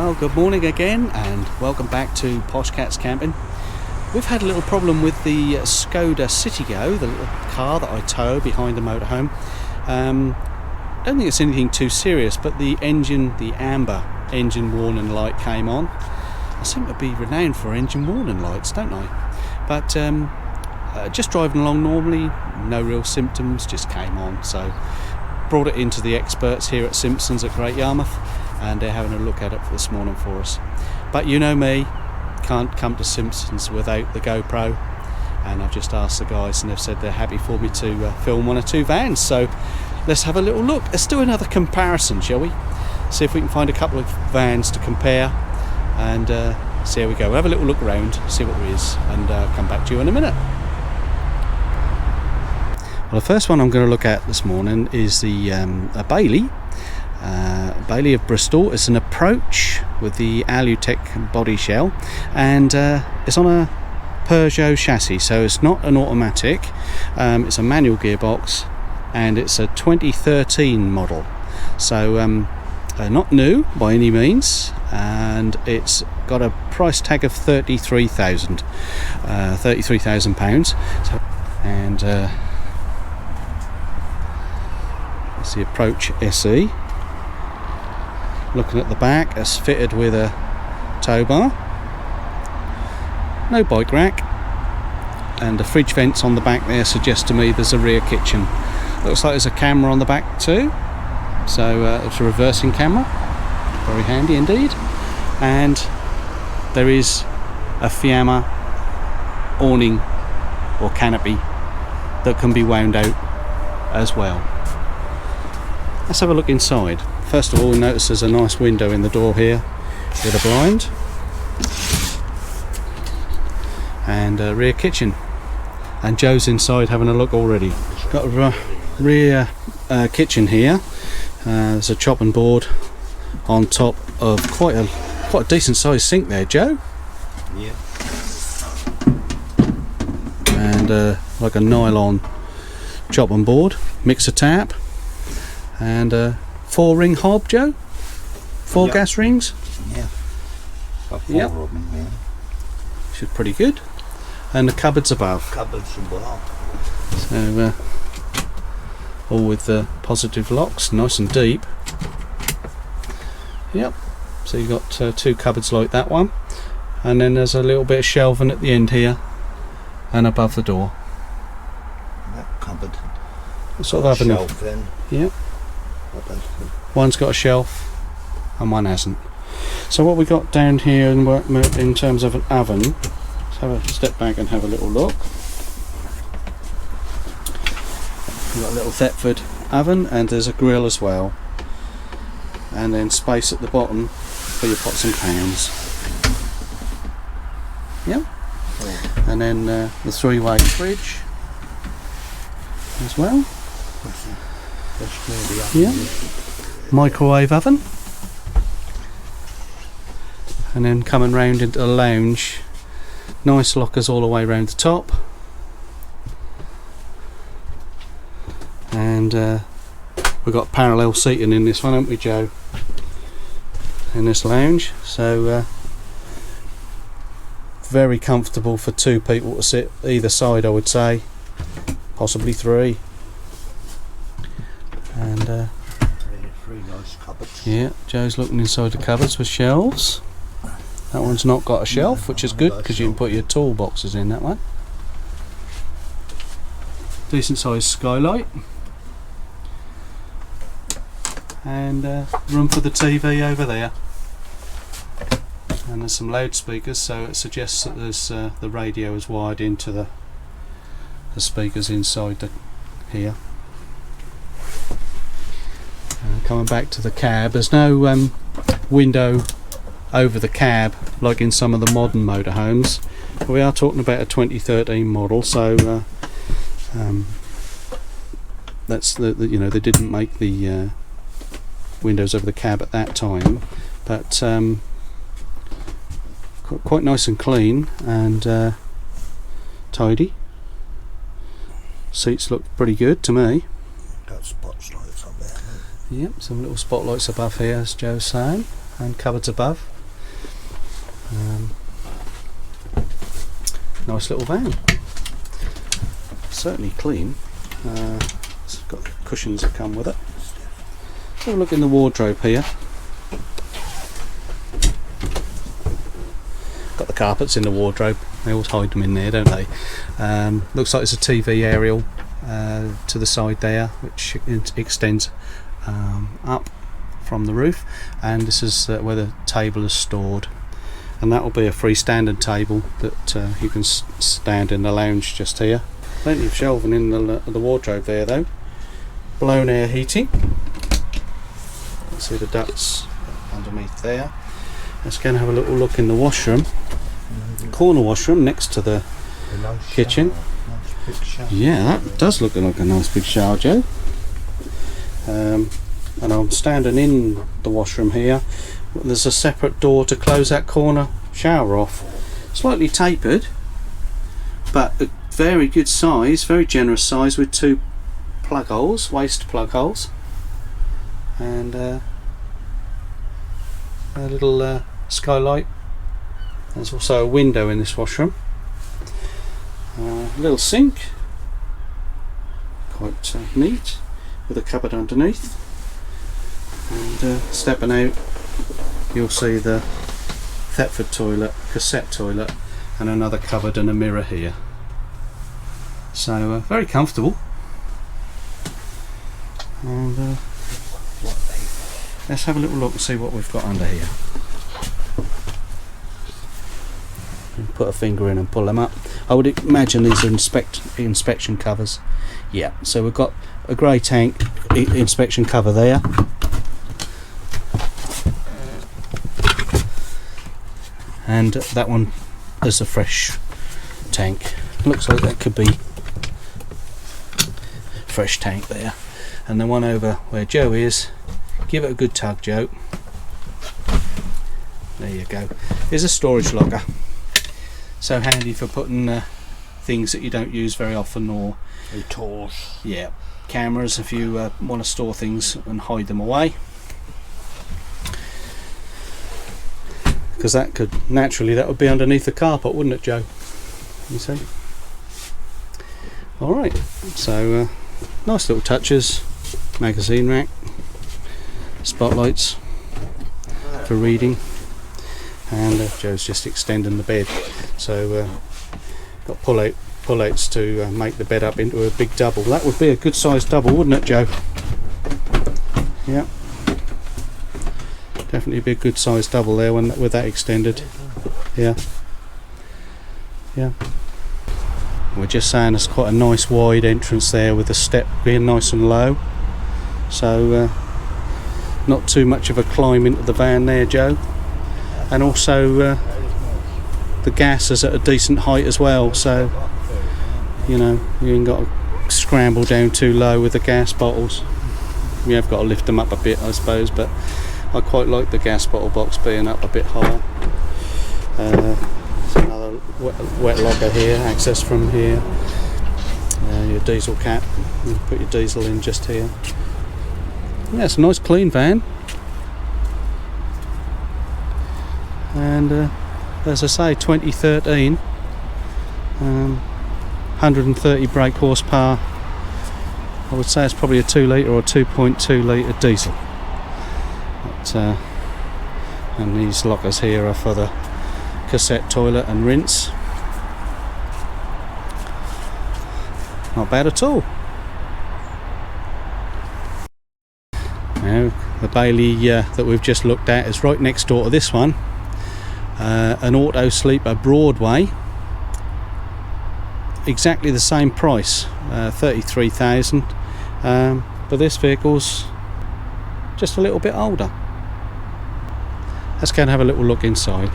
Well, good morning again and welcome back to Posh Cats Camping. We've had a little problem with the Skoda Citigo, the little car that I tow behind the motorhome. I don't think it's anything too serious, but the engine, the amber engine warning light came on. I seem to be renowned for engine warning lights, don't I? But just driving along normally, no real symptoms, just came on. So brought it into the experts here at Simpsons of Great Yarmouth, and they're having a look at it for this morning for us. But you know me, can't come to Simpsons without the GoPro, and I've just asked the guys and they've said they're happy for me to film one or two vans. So let's have a little look. Let's do another comparison, shall we? See if we can find a couple of vans to compare and see how we go. We'll have a little look around, see what there is, and come back to you in a minute. Well, the first one I'm going to look at this morning is the a Bailey. Bailey of Bristol. It's an Approach with the Alutech body shell, and it's on a Peugeot chassis, so it's not an automatic. It's a manual gearbox, and it's a 2013 model, so not new by any means, and it's got a price tag of £33,000. So, and it's the Approach SE. Looking at the back, it's fitted with a tow bar, no bike rack, and the fridge vents on the back there suggest to me there's a rear kitchen. Looks like there's a camera on the back too, so it's a reversing camera, very handy indeed. And there is a Fiat awning or canopy that can be wound out as well. Let's have a look inside. First of all, notice there's a nice window in the door here with a blind, and a rear kitchen. And Joe's inside having a look already. Got a rear kitchen here. There's a chopping board on top of quite a decent sized sink there, Joe. Yeah. And like a nylon chopping board, mixer tap, and 4-ring hob, Joe? 4 Yep. gas rings? Yeah. Got 4 Yep. of them, yeah. Which is pretty good. And the cupboards above. Cupboards and below. So, all with the positive locks, nice and deep. Yep. So you've got 2 cupboards like that one. And then there's a little bit of shelving at the end here and above the door. That cupboard. Sort of having shelf then. Yep. One's got a shelf and one hasn't. So what we got down here in terms of an oven, let's have a step back and have a little look. We've got a little Thetford oven, and there's a grill as well, and then space at the bottom for your pots and pans. Yep. And then the 3-way fridge as well. Yeah. Microwave oven, and then coming round into the lounge, nice lockers all the way around the top, and we've got parallel seating in this one, haven't we, Joe, in this lounge, so very comfortable for 2 people to sit either side, I would say, possibly 3. And 3 nice cupboards. yeah, Joe's looking inside the cupboards with shelves. That one's not got a shelf, which is good because you can put your toolboxes in that one. Decent sized skylight, and room for the TV over there. And there's some loudspeakers, so it suggests that there's the radio is wired into the speakers inside here. Coming back to the cab, there's no window over the cab like in some of the modern motorhomes. We are talking about a 2013 model, so that's you know, they didn't make the windows over the cab at that time, but quite nice and clean and tidy. Seats look pretty good to me. Got spotlights up there. Yep, some little spotlights above here, as Joe's saying, and cupboards above. nice little van. Certainly clean. It's got cushions that come with it. Let's have a look in the wardrobe here. Got the carpets in the wardrobe. They always hide them in there, don't they? Looks like it's a TV aerial to the side there, which extends up from the roof, and this is where the table is stored, and that will be a freestanding table that you can stand in the lounge just here. Plenty of shelving in the wardrobe there though. Blown air heating. See the ducts underneath there. Let's go and have a little look in the washroom. Corner washroom next to the kitchen. Nice big shower. Yeah, that does look like a nice big shower, Joe. And I'm standing in the washroom here. There's a separate door to close that corner shower off. Slightly tapered, but a very good size, very generous size, with two plug holes, waste plug holes, and a little skylight. There's also a window in this washroom. A little sink, quite neat, with a cupboard underneath. And stepping out, you'll see the Thetford toilet, cassette toilet, and another cupboard and a mirror here. So very comfortable. And let's have a little look and see what we've got under here. Put a finger in and pull them up. I would imagine these are inspection covers. Yeah, so we've got a grey tank inspection cover there. And that one is a fresh tank. Looks like that could be fresh tank there. And the one over where Joe is, give it a good tug, Joe. There you go. Here's a storage locker. So handy for putting things that you don't use very often, or tools. Yeah, cameras if you want to store things and hide them away. Because that could naturally, that would be underneath the carpet, wouldn't it, Joe? You see? All right. So nice little touches. Magazine rack, spotlights for reading. And Joe's just extending the bed, so got pull-outs to make the bed up into a big double. That would be a good sized double, wouldn't it, Joe? Yeah, definitely be a good sized double there with that extended. Yeah, yeah. We're just saying it's quite a nice wide entrance there, with the step being nice and low, so not too much of a climb into the van there, Joe. And also the gas is at a decent height as well, so you know, you ain't got to scramble down too low with the gas bottles. We have got to lift them up a bit, I suppose, but I quite like the gas bottle box being up a bit higher. There's another wet locker here, access from here. Your diesel cap, you put your diesel in just here. Yeah, it's a nice clean van. And as I say, 2013, 130 brake horsepower. I would say it's probably a 2 litre or 2.2 litre diesel. But, and these lockers here are for the cassette toilet and rinse. Not bad at all. Now the Bailey that we've just looked at is right next door to this one. An Autosleep Broadway, exactly the same price, 33,000, but this vehicle's just a little bit older. Let's go and have a little look inside.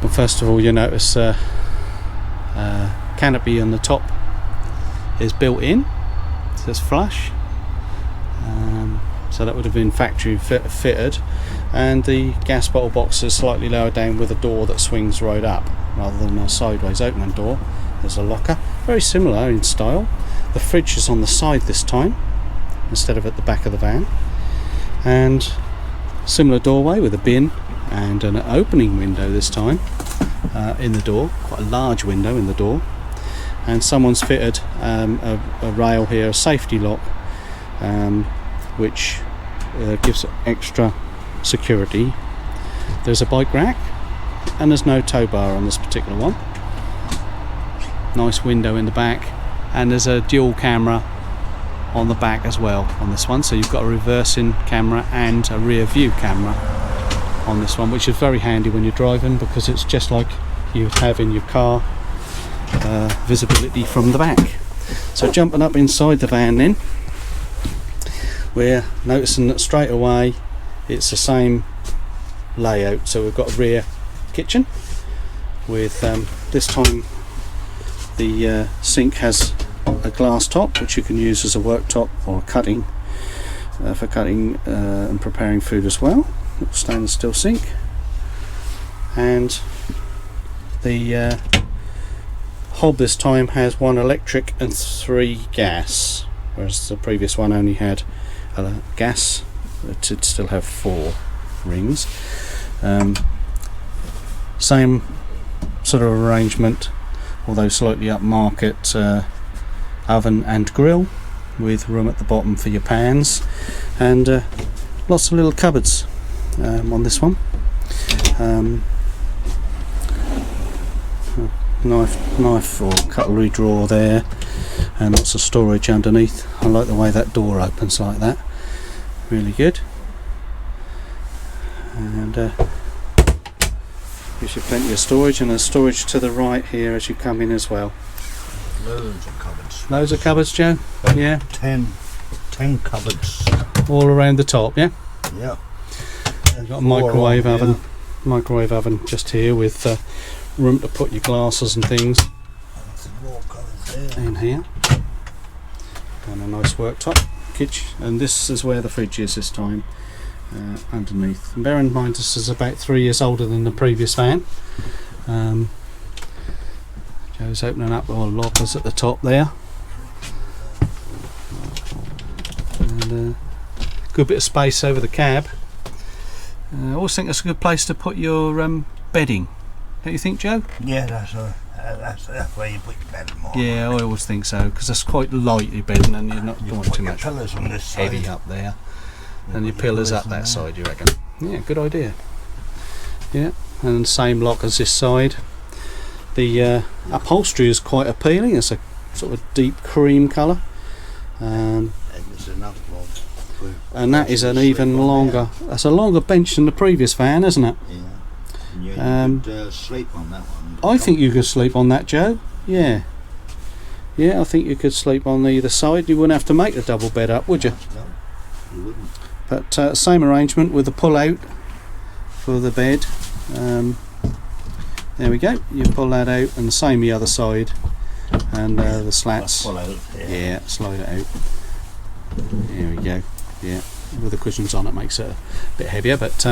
Well, first of all, you notice canopy on the top is built in, it says flush, so that would have been factory fitted, and the gas bottle box is slightly lower down with a door that swings right up rather than a sideways opening door. There's a locker, very similar in style. The fridge is on the side this time instead of at the back of the van, and similar doorway with a bin and an opening window this time, in the door, quite a large window in the door, and someone's fitted a rail here, a safety lock, which gives extra security. There's a bike rack, and there's no tow bar on this particular one. Nice window in the back, and there's a dual camera on the back as well on this one, so you've got a reversing camera and a rear view camera on this one, which is very handy when you're driving, because it's just like you have in your car, visibility from the back. So jumping up inside the van then, we're noticing that straight away it's the same layout. So we've got a rear kitchen with this time the sink has a glass top, which you can use as a worktop or cutting for cutting and preparing food as well. Stainless steel sink, and the hob this time has 1 electric and 3 gas, whereas the previous one only had gas. It would still have 4 rings. Same sort of arrangement, although slightly upmarket, oven and grill with room at the bottom for your pans, and lots of little cupboards on this one. Knife or cutlery drawer there, and lots of storage underneath. I like the way that door opens like that, really good, and gives you plenty of storage, and there's storage to the right here as you come in as well. Loads of cupboards. Loads of cupboards, Joe? Yeah. 10 cupboards. All around the top, yeah? Yeah. You've got a microwave oven. Microwave oven just here with room to put your glasses and things in here. And a nice worktop kitchen. And this is where the fridge is this time, underneath. And bear in mind this is about 3 years older than the previous van. Joe's opening up all lockers at the top there, and good bit of space over the cab. I always think that's a good place to put your bedding, don't you think, Joe? Yeah, that's where you put your bed more. Yeah, I always think so, because that's quite light, your bedding, and you're not going too much pillars on this heavy side. Up there, and your pillars up that side, you reckon? Yeah, good idea. Yeah, and same lock as this side. The upholstery is quite appealing. It's a sort of deep cream colour, and that is an even longer. That's a longer bench than the previous van, isn't it? Yeah. You could sleep on that one. I think you could sleep on that, Joe. Yeah. Yeah, I think you could sleep on either side. You wouldn't have to make the double bed up, would you? No, you wouldn't. But same arrangement with the pull out for the bed. There we go. You pull that out, and the same the other side, and the slats. Pull out. Yeah, slide it out. There we go. Yeah, with the cushions on, it makes it a bit heavier. But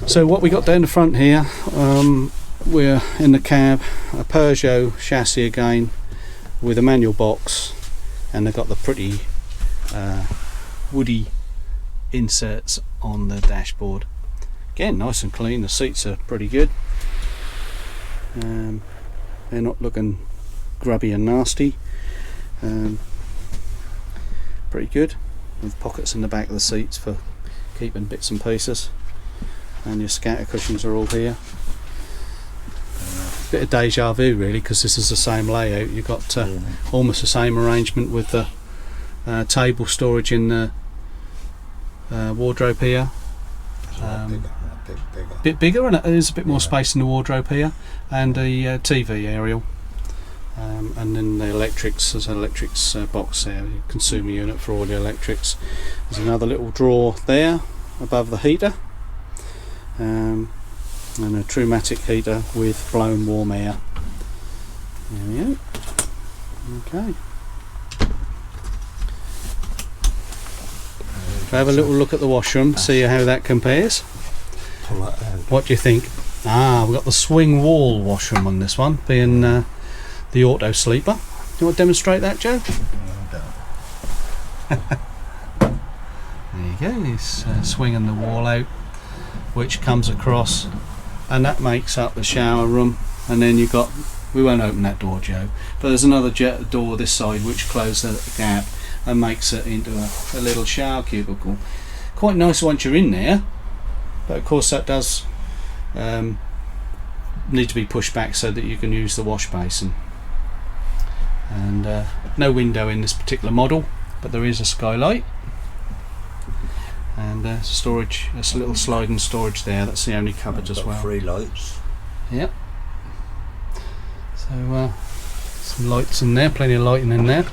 so what we got down the front here, we're in the cab, a Peugeot chassis again, with a manual box, and they've got the pretty woody inserts on the dashboard. Again, nice and clean. The seats are pretty good. They're not looking grubby and nasty. Pretty good, with pockets in the back of the seats for keeping bits and pieces, and your scatter cushions are all here. Bit of deja vu really, because this is the same layout. You've got almost the same arrangement with the table storage in the wardrobe here. Bit bigger, and there's a bit more space in the wardrobe here, and a TV aerial, and then the electrics. There's an electrics box there, consumer unit for all the electrics. There's another little drawer there above the heater, and a Trumatic heater with blown warm air. There we go. Okay. Have a little look at the washroom, see how that compares. What do you think? We've got the swing wall washroom on this one, being the auto sleeper. Do you want to demonstrate that, Joe? There you go, he's swinging the wall out, which comes across and that makes up the shower room. And then you've got, we won't open that door, Joe, but there's another jet door this side which closes the gap and makes it into a little shower cubicle. Quite nice once you're in there, but of course that does need to be pushed back so that you can use the wash basin. And no window in this particular model, but there is a skylight, and storage. There's a little sliding storage there. That's the only cupboard as well. 3 lights. Yep. So some lights in there, plenty of lighting in there.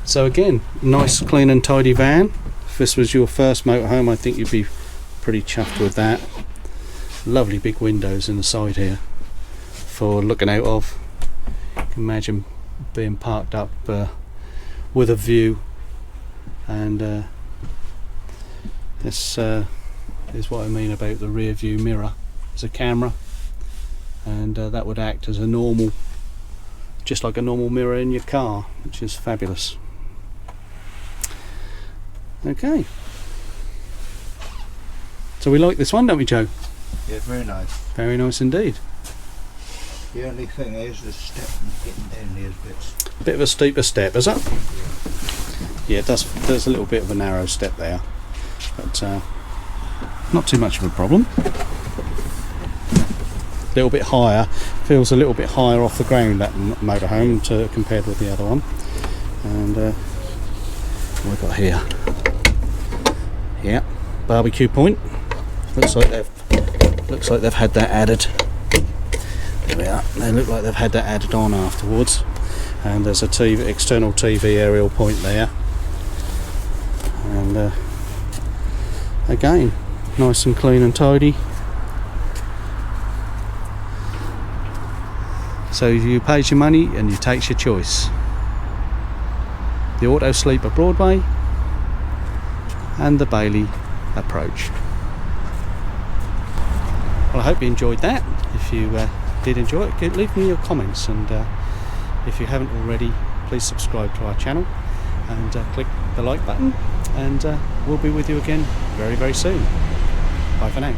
So again, nice, clean and tidy van. If this was your first motorhome, I think you'd be pretty chuffed with that. Lovely big windows in the side here for looking out of. You can imagine being parked up with a view, and this is what I mean about the rear view mirror. It's a camera, and that would act as a normal, just like a normal mirror in your car, which is fabulous. Okay, so we like this one, don't we, Joe? Yeah, very nice. Very nice indeed. The only thing is the step getting down these bits. Bit of a steeper step, is it? Yeah, it does. There's a little bit of a narrow step there, but not too much of a problem. A little bit higher, feels a little bit higher off the ground, that motorhome, compared with the other one. And what have we got here? Yeah, barbecue point. Looks like they've had that added. There we are. They look like they've had that added on afterwards. And there's a external TV aerial point there. And again, nice and clean and tidy. So you pays your money and you takes your choice. The Autosleep Approach and the Bailey Approach. Well, I hope you enjoyed that. If you did enjoy it, leave me your comments, and if you haven't already, please subscribe to our channel and click the like button, and we'll be with you again very, very soon. Bye for now.